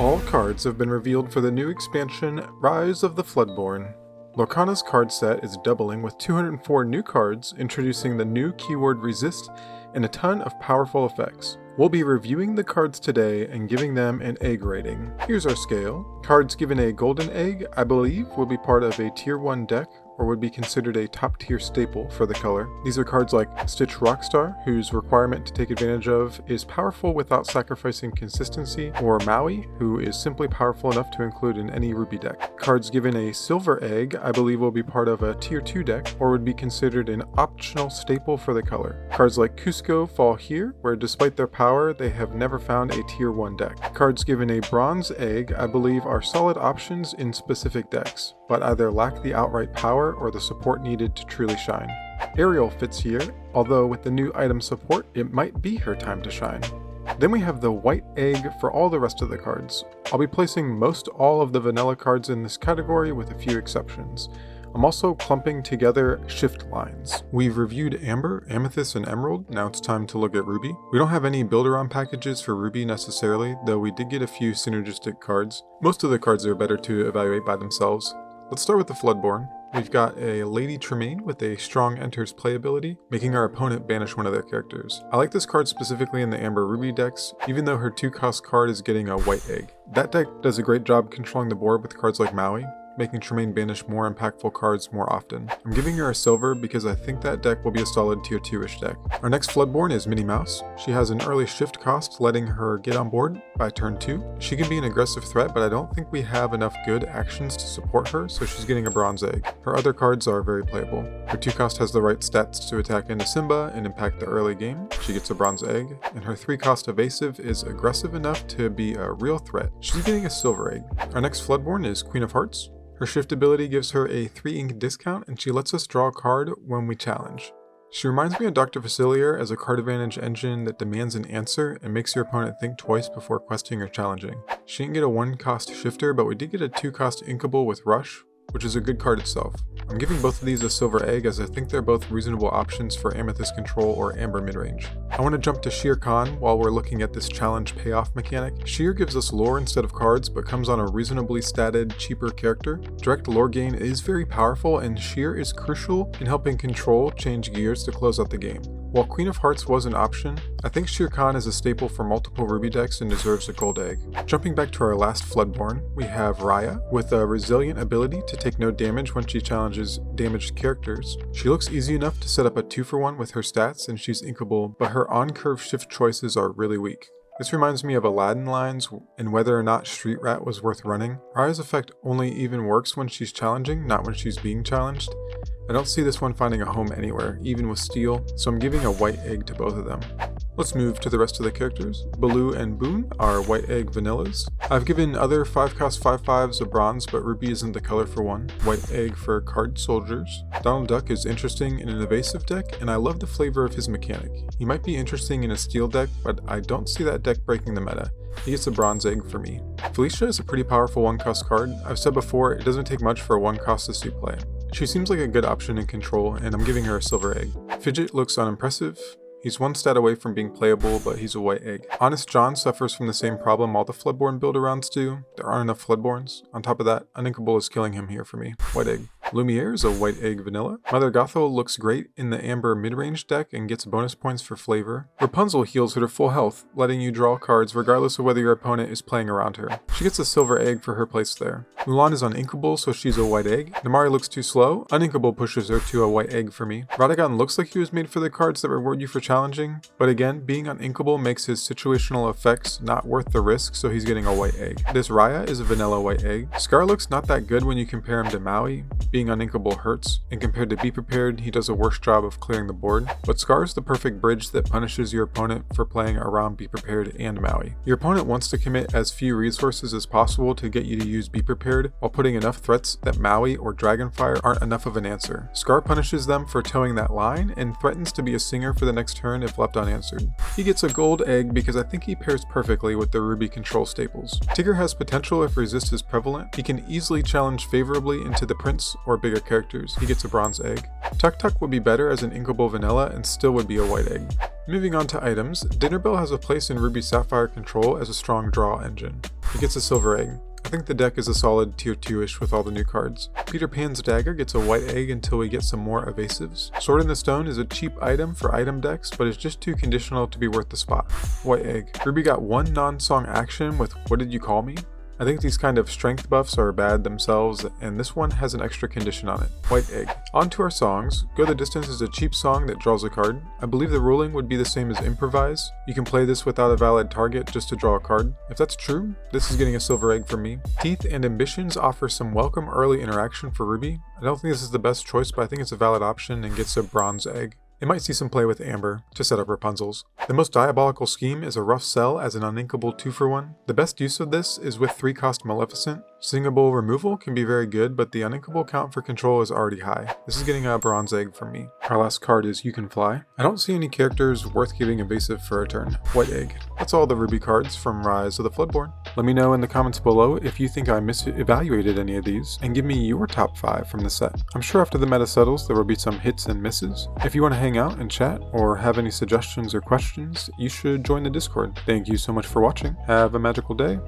All cards have been revealed for the new expansion, Rise of the Floodborn. Lorcana's card set is doubling with 204 new cards, introducing the new keyword Resist and a ton of powerful effects. We'll be reviewing the cards today and giving them an egg rating. Here's our scale. Cards given a golden egg, I believe, will be part of a tier 1 deck, or would be considered a top tier staple for the color. These are cards like Stitch Rockstar, whose requirement to take advantage of is powerful without sacrificing consistency, or Maui, who is simply powerful enough to include in any Ruby deck. Cards given a silver egg, I believe, will be part of a tier 2 deck, or would be considered an optional staple for the color. Cards like Cusco fall here, where despite their power, they have never found a tier 1 deck. Cards given a bronze egg, I believe, are solid options in specific decks, but either lack the outright power or the support needed to truly shine. Ariel fits here, although with the new item support, it might be her time to shine. Then we have the white egg for all the rest of the cards. I'll be placing most all of the vanilla cards in this category with a few exceptions. I'm also clumping together shift lines. We've reviewed Amber, Amethyst, and Emerald, now it's time to look at Ruby. We don't have any build-around packages for Ruby necessarily, though we did get a few synergistic cards. Most of the cards are better to evaluate by themselves. Let's start with the Floodborn. We've got a Lady Tremaine with a strong enters play ability, making our opponent banish one of their characters. I like this card specifically in the Amber Ruby decks, even though her 2-cost card is getting a white egg. That deck does a great job controlling the board with cards like Maui, making Tremaine banish more impactful cards more often. I'm giving her a silver because I think that deck will be a solid tier 2-ish deck. Our next Floodborn is Minnie Mouse. She has an early shift cost, letting her get on board by turn 2. She can be an aggressive threat, but I don't think we have enough good actions to support her, so she's getting a bronze egg. Her other cards are very playable. Her 2-cost has the right stats to attack into Simba and impact the early game. She gets a bronze egg, and her 3-cost evasive is aggressive enough to be a real threat. She's getting a silver egg. Our next Floodborn is Queen of Hearts. Her shift ability gives her a 3 ink discount, and she lets us draw a card when we challenge. She reminds me of Dr. Facilier as a card advantage engine that demands an answer and makes your opponent think twice before questing or challenging. She didn't get a 1-cost shifter, but we did get a 2-cost inkable with Rush, which is a good card itself. I'm giving both of these a silver egg as I think they're both reasonable options for Amethyst control or Amber midrange. I want to jump to Sheer Khan while we're looking at this challenge payoff mechanic. Sheer gives us lore instead of cards, but comes on a reasonably statted, cheaper character. Direct lore gain is very powerful, and Sheer is crucial in helping control change gears to close out the game. While Queen of Hearts was an option, I think Sheer Khan is a staple for multiple Ruby decks and deserves a gold egg. Jumping back to our last Floodborn, we have Raya, with a resilient ability to take no damage when she challenges damaged characters. She looks easy enough to set up a 2-for-1 with her stats, and she's inkable, but her on-curve shift choices are really weak. This reminds me of Aladdin lines and whether or not Street Rat was worth running. Raya's effect only even works when she's challenging, not when she's being challenged. I don't see this one finding a home anywhere, even with steel, so I'm giving a white egg to both of them. Let's move to the rest of the characters. Baloo and Boone are white egg vanillas. I've given other 5-cost 5/5s a bronze, but Ruby isn't the color for one. White egg for card soldiers. Donald Duck is interesting in an evasive deck, and I love the flavor of his mechanic. He might be interesting in a steel deck, but I don't see that deck breaking the meta. He gets a bronze egg for me. Felicia is a pretty powerful 1-cost card. I've said before, it doesn't take much for a 1-cost to suit play. She seems like a good option in control, and I'm giving her a silver egg. Fidget looks unimpressive. He's 1 stat away from being playable, but he's a white egg. Honest John suffers from the same problem all the Floodborn build-arounds do. There aren't enough Floodborns. On top of that, Uninkable is killing him here for me. White egg. Lumiere is a white egg vanilla. Mother Gothel looks great in the Amber midrange deck and gets bonus points for flavor. Rapunzel heals her to full health, letting you draw cards regardless of whether your opponent is playing around her. She gets a silver egg for her place there. Mulan is uninkable, so she's a white egg. Namari looks too slow. Uninkable pushes her to a white egg for me. Radagon looks like he was made for the cards that reward you for challenging, but again, being uninkable makes his situational effects not worth the risk, so he's getting a white egg. This Raya is a vanilla white egg. Scar looks not that good when you compare him to Maui. Being uninkable hurts, and compared to Be Prepared, he does a worse job of clearing the board, but Scar is the perfect bridge that punishes your opponent for playing around Be Prepared and Maui. Your opponent wants to commit as few resources as possible to get you to use Be Prepared, while putting enough threats that Maui or Dragonfire aren't enough of an answer. Scar punishes them for towing that line, and threatens to be a singer for the next turn if left unanswered. He gets a gold egg because I think he pairs perfectly with the Ruby control staples. Tigger has potential if resist is prevalent. He can easily challenge favorably into the Prince or or bigger characters, he gets a bronze egg. Tuk Tuk would be better as an inkable vanilla and still would be a white egg. Moving on to items, Dinner Bell has a place in Ruby Sapphire Control as a strong draw engine. He gets a silver egg. I think the deck is a solid tier 2-ish with all the new cards. Peter Pan's Dagger gets a white egg until we get some more evasives. Sword in the Stone is a cheap item for item decks, but is just too conditional to be worth the spot. White egg. Ruby got one non-song action with What Did You Call Me? I think these kind of strength buffs are bad themselves, and this one has an extra condition on it. White egg. On to our songs. Go the Distance is a cheap song that draws a card. I believe the ruling would be the same as Improvise. You can play this without a valid target just to draw a card. If that's true, this is getting a silver egg from me. Teeth and Ambitions offer some welcome early interaction for Ruby. I don't think this is the best choice, but I think it's a valid option and gets a bronze egg. It might see some play with Amber to set up Rapunzel's. The most diabolical scheme is a rough sell as an uninkable 2-for-1. The best use of this is with 3-cost Maleficent. Singable removal can be very good, but the uninkable count for control is already high. This is getting a bronze egg from me. Our last card is You Can Fly. I don't see any characters worth giving evasive for a turn. White egg. That's all the Ruby cards from Rise of the Floodborn. Let me know in the comments below if you think I mis-evaluated any of these, and give me your top 5 from the set. I'm sure after the meta settles there will be some hits and misses. If you want to hang out and chat or have any suggestions or questions, you should join the Discord. Thank you so much for watching. Have a magical day.